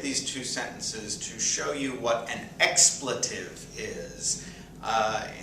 these two sentences to show you what an expletive is.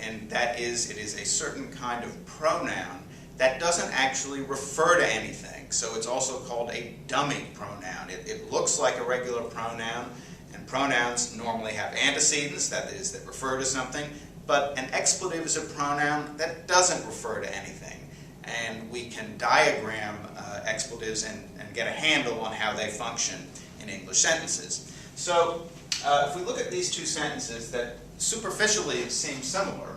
And that is, it is a certain kind of pronoun that doesn't actually refer to anything. So it's also called a dummy pronoun. It looks like a regular pronoun, and pronouns normally have antecedents, that is, that refer to something, but an expletive is a pronoun that doesn't refer to anything. And we can diagram expletives and get a handle on how they function in English sentences. So if we look at these two sentences that superficially seem similar,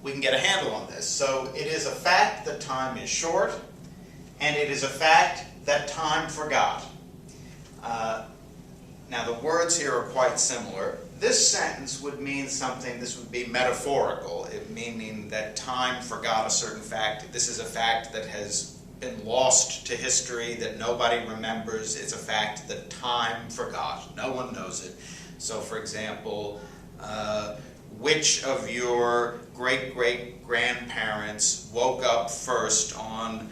we can get a handle on this. So it is a fact that time is short, and it is a fact that time forgot. Now the words here are quite similar. This sentence would mean something, this would be metaphorical, it meaning that time forgot a certain fact. This is a fact that has been lost to history, that nobody remembers. It's a fact that time forgot. No one knows it. So for example, which of your great-great-grandparents woke up first on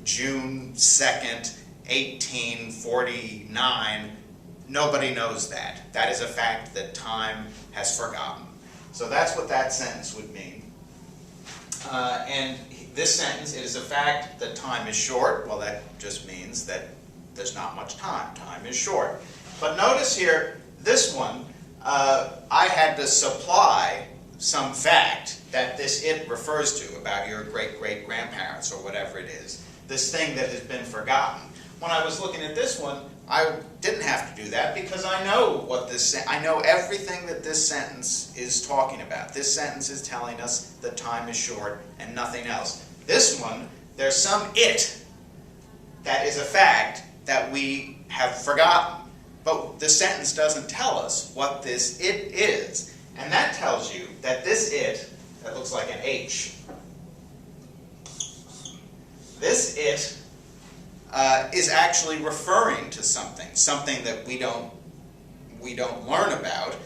June 2nd, 1849? Nobody knows that. That is a fact that time has forgotten. So that's what that sentence would mean. And this sentence, it is a fact that time is short. Well, that just means that there's not much time. Time is short. But notice here, this one, I had to supply some fact that this it refers to about your great-great-grandparents or whatever it is. This thing that has been forgotten. When I was looking at this one, I didn't have to do that because I know what I know everything that this sentence is talking about. This sentence is telling us that time is short and nothing else. This one, there's some it that is a fact that we have forgotten. But the sentence doesn't tell us what this it is. And that tells you that this it, that looks like an H, this it is actually referring to something that we don't learn about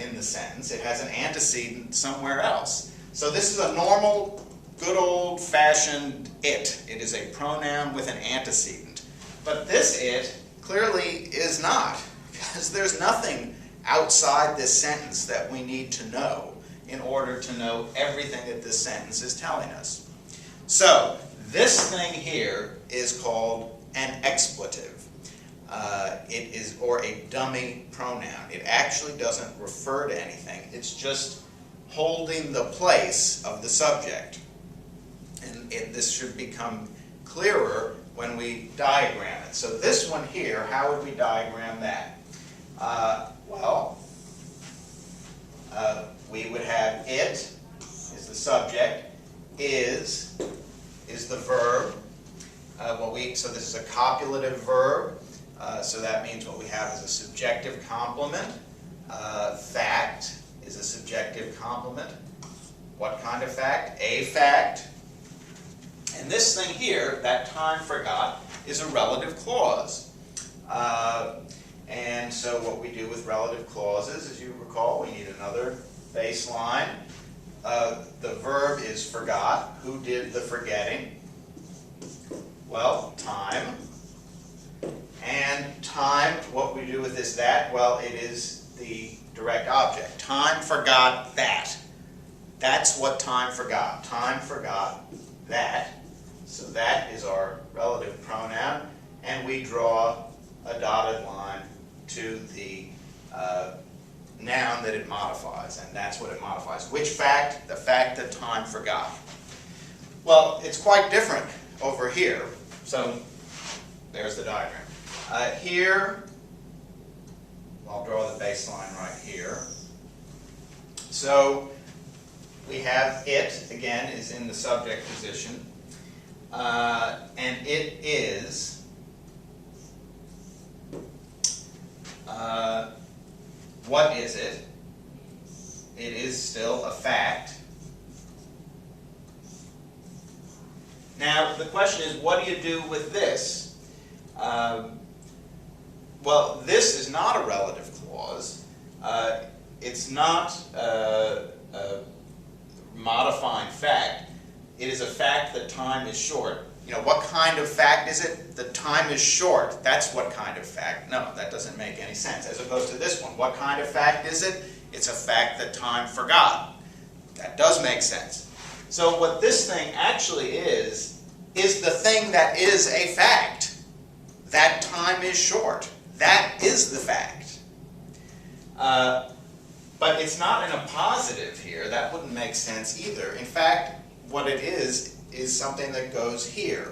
in the sentence. It has an antecedent somewhere else. So this is a normal, good old-fashioned it. It is a pronoun with an antecedent. But this it clearly is not, because there's nothing outside this sentence that we need to know in order to know everything that this sentence is telling us. So this thing here is called an expletive. It is, or a dummy pronoun. It actually doesn't refer to anything. It's just holding the place of the subject. And this should become clearer when we diagram it. So this one here, how would we diagram that? We would have it is the subject, is the verb. So this is a copulative verb. So that means what we have is a subjective complement. Fact is a subjective complement. What kind of fact? A fact. And this thing here, that time forgot, is a relative clause. And so what we do with relative clauses, as you recall, we need another baseline. The verb is forgot. Who did the forgetting? Well, time. And time, what we do with this that? Well, it is the direct object. Time forgot that. That's what time forgot. Time forgot that. So that is our relative pronoun. And we draw a dotted line to the noun that it modifies. And that's what it modifies. Which fact? The fact that time forgot. Well, it's quite different over here. So there's the diagram. Here, I'll draw the baseline right here. So we have it, again, is in the subject position. And it is what is it? It is still a fact. Now, the question is, what do you do with this? Well, this is not a relative clause. It's not a modifying fact. It is a fact that time is short. you know, what kind of fact is it? The time is short. That's what kind of fact. No, that doesn't make any sense. As opposed to this one, what kind of fact is it? It's a fact that time forgot. That does make sense. So what this thing actually is the thing that is a fact. That time is short. That is the fact. But it's not in a positive here. That wouldn't make sense either. In fact, what it is something that goes here.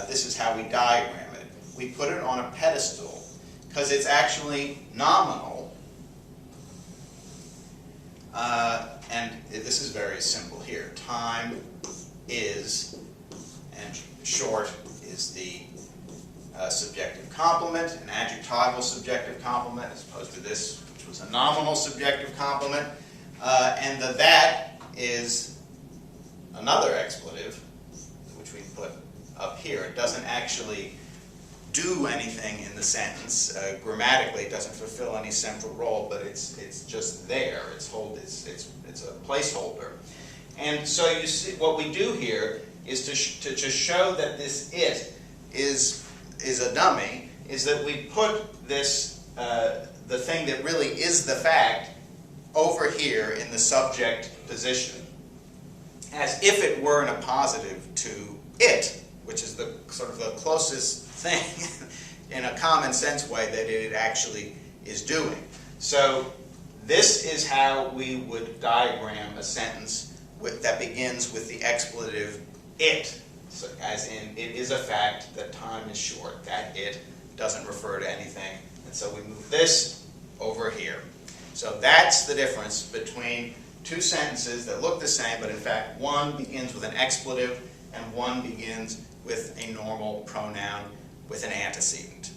This is how we diagram it. We put it on a pedestal because it's actually nominal. And this is very simple here. Time is, and short is the subjective complement, an adjectival subjective complement, as opposed to this, which was a nominal subjective complement. And the that is another expletive, which we put up here. It doesn't actually do anything in the sentence. Grammatically, it doesn't fulfill any central role, but it's just there. It's a placeholder. And so you see, what we do here is to just show that this it is a dummy, is that we put this the thing that really is the fact over here in the subject position, as if it were in a positive to it, which is the sort of the closest thing in a common sense way that it actually is doing. So this is how we would diagram a sentence that begins with the expletive it. So, as in, it is a fact that time is short. That it doesn't refer to anything. And so we move this over here. So that's the difference between two sentences that look the same, but in fact one begins with an expletive and one begins with a normal pronoun with an antecedent.